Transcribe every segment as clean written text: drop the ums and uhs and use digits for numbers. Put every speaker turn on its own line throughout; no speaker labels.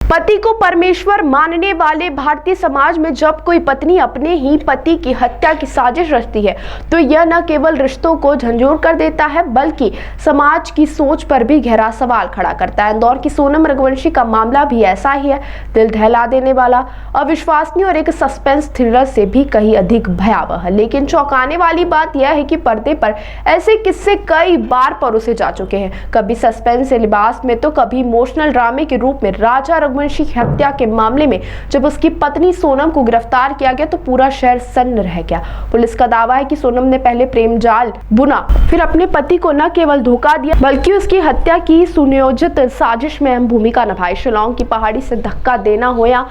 पति को परमेश्वर मानने वाले भारतीय समाज में जब कोई पत्नी अपने ही पति की हत्या की साजिश रचती है तो यह न केवल रिश्तों को झंझोर कर देता है बल्कि समाज की सोच पर भी गहरा सवाल खड़ा करता है। इंदौर की सोनम रघुवंशी का मामला भी ऐसा ही है, दिल दहला देने वाला, अविश्वसनीय और एक सस्पेंस थ्रिलर से भी कहीं अधिक भयावह है। लेकिन चौंकाने वाली बात यह है कि पर्दे पर ऐसे किस्से कई बार परोसे जा चुके हैं, कभी सस्पेंस के लिबास में तो कभी इमोशनल ड्रामे के रूप में। राजा रघुवंशी की हत्या के मामले में जब उसकी पत्नी सोनम को गिरफ्तार किया गया तो पूरा शहर सन्न रह गया। पुलिस का दावा है कि सोनम ने पहले प्रेम जाल बुना, फिर अपने पति को न केवल धोखा दिया बल्कि उसकी हत्या की सुनियोजित साजिश में अहम भूमिका निभाई। शिलांग की पहाड़ी से धक्का देना हो या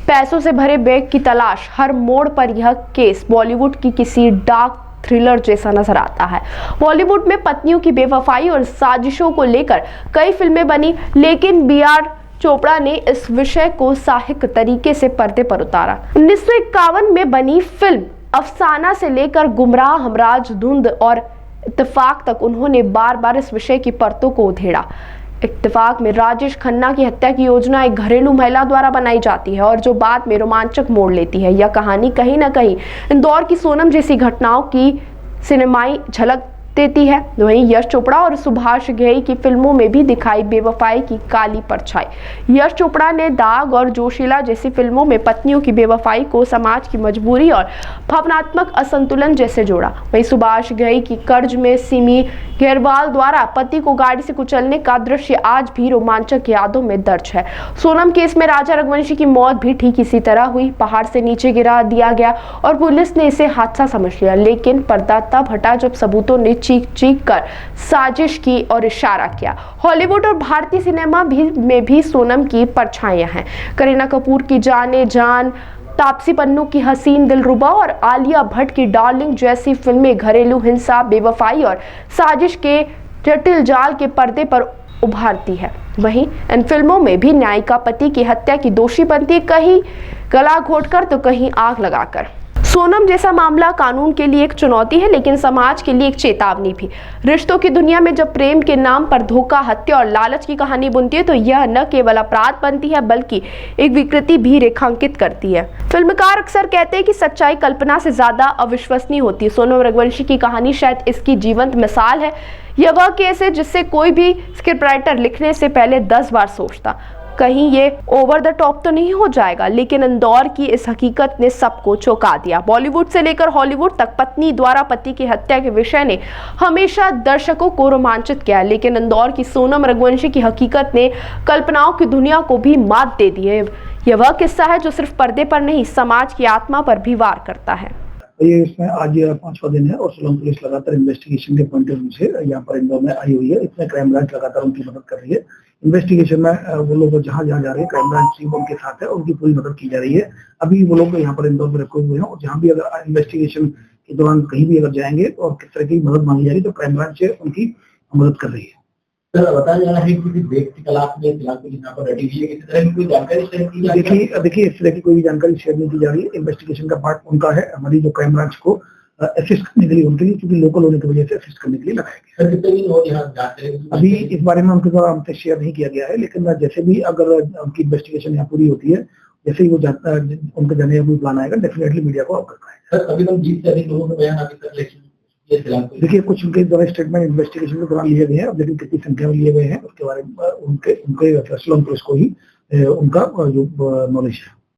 पैसों से भरे बैग की तलाश, हर मोड़ पर यह केस बॉलीवुड की किसी डार्क थ्रिलर जैसा नजर आता है। बॉलीवुड में पत्नियों की बेवफाई और साजिशों को लेकर कई फिल्में बनी, लेकिन बी.आर. चोपड़ा ने इस विषय को साहसिक तरीके से पर्दे पर उतारा। 1951 में बनी फिल्म अफसाना से लेकर गुमराह, हमराज, धुंध और इत्तेफाक तक उन्होंने बार बार इस विषय की परतों को उधेड़ा। इत्तेफाक में राजेश खन्ना की हत्या की योजना एक घरेलू महिला द्वारा बनाई जाती है और जो बाद में रोमांचक मोड़ लेती है। यह कहानी कहीं न कहीं इंदौर की सोनम जैसी घटनाओं की सिनेमाई झलक देती है। वहीं यश चोपड़ा और सुभाष घई की फिल्मों में भी दिखाई बेवफाई की काली परछाई। यश चोपड़ा ने दाग और जोशीला जैसी फिल्मों में पत्नियों की बेवफाई को समाज की मजबूरी और भावनात्मक असंतुलन जैसे जोड़ा। वहीं सुभाष घई की कर्ज में सिमी घेरवाल द्वारा पति को गाड़ी से कुचलने का दृश्य आज भी रोमांचक यादों में दर्ज है। सोनम केस में राजा रघुवंशी की मौत भी ठीक इसी तरह हुई, पहाड़ से नीचे गिरा दिया गया और पुलिस ने इसे हादसा समझ लिया। लेकिन पर्दा तब हटा जब सबूतों ने चीख चीख कर साजिश की और इशारा किया। हॉलीवुड और भारतीय सिनेमा में भी सोनम की परछाइयां हैं। करीना कपूर की जाने जान, तापसी पन्नू की हसीन दिलरुबा और आलिया भट्ट की डार्लिंग जैसी फिल्में घरेलू हिंसा, बेवफाई और साजिश के जटिल जाल के पर्दे पर उभारती है। वहीं इन फिल्मों में भी न्यायिका पति की हत्या की दोषी बनती है, कहीं गला घोटकर तो कहीं आग लगाकर। सोनम जैसा मामला कानून के लिए एक चुनौती है लेकिन समाज के लिए एक चेतावनी भी। रिश्तों की दुनिया में जब प्रेम के नाम पर धोखा, हत्या और लालच की कहानी बुनती है तो यह न केवल अपराध बनती है बल्कि एक विकृति भी रेखांकित करती है। फिल्मकार अक्सर कहते हैं कि सच्चाई कल्पना से ज्यादा अविश्वसनीय होती है। सोनम रघुवंशी की कहानी शायद इसकी जीवंत मिसाल है। यह वह केस है जिससे कोई भी स्क्रिप्ट राइटर लिखने से पहले 10 बार सोचता, कहीं ये ओवर द टॉप तो नहीं हो जाएगा। लेकिन इंदौर की इस हकीकत ने सबको चौंका दिया। बॉलीवुड से लेकर हॉलीवुड तक पत्नी द्वारा पति की हत्या के विषय ने हमेशा दर्शकों को रोमांचित किया, लेकिन इंदौर की सोनम रघुवंशी की हकीकत ने कल्पनाओं की दुनिया को भी मात दे दी है। यह वह किस्सा है जो सिर्फ पर्दे पर नहीं, समाज की आत्मा पर भी वार करता है।
ये इसमें आज 5वां दिन है और शिलांग पुलिस लगातार इन्वेस्टिगेशन के पॉइंट ऑफ व्यू से यहाँ पर इंदौर में आई हुई है। इसमें क्राइम ब्रांच लगातार उनकी मदद कर रही है। इन्वेस्टिगेशन में वो लोग जहाँ जा रहे हैं, क्राइम ब्रांच टीम उनके साथ है, उनकी पूरी मदद की जा रही है। अभी वो लोग यहाँ पर इंदौर में रखे हुए हैं और जहाँ भी अगर इन्वेस्टिगेशन के दौरान कहीं भी अगर जाएंगे और किस तरह की मदद मांगी जा रही है तो क्राइम ब्रांच उनकी मदद कर रही है।
सर, बताया जा रहा है कि किसी व्यक्ति की तलाश में फिलहाल यहाँ पर रेडी हुई है, किसी तरह की कोई जानकारी शेयर की जा रही है?
देखिए इस तरह की कोई भी जानकारी शेयर नहीं की जा रही है। इन्वेस्टिगेशन का पार्ट उनका है, हमारी जो क्राइम ब्रांच को असिस्ट करने के लिए उनके लिए, क्योंकि लोकल होने की वजह से असिस्ट करने के लिए लगाया गया।
सर, कितने दिन हो यहाँ जाते हैं?
अभी इस बारे में उनके द्वारा हमसे शेयर नहीं किया गया है, लेकिन जैसे भी अगर उनकी इन्वेस्टिगेशन यहाँ पूरी होती है, जैसे ही वो जाता है, उनके जाने का कोई प्लान आएगा, डेफिनेटली मीडिया को अवगत कराएगा।
सर, अभी तक 20 से अधिक लोगों ने बयान अभी तक
देखिए कुछ उनके द्वारा स्टेटमेंट इन्वेस्टिगेशन के दौरान लिए गए हैं, लेकिन कितनी संख्या में लिए गए हैं उसके बारे में उनके शिलांग पुलिस को ही उनका जो नॉलेज है।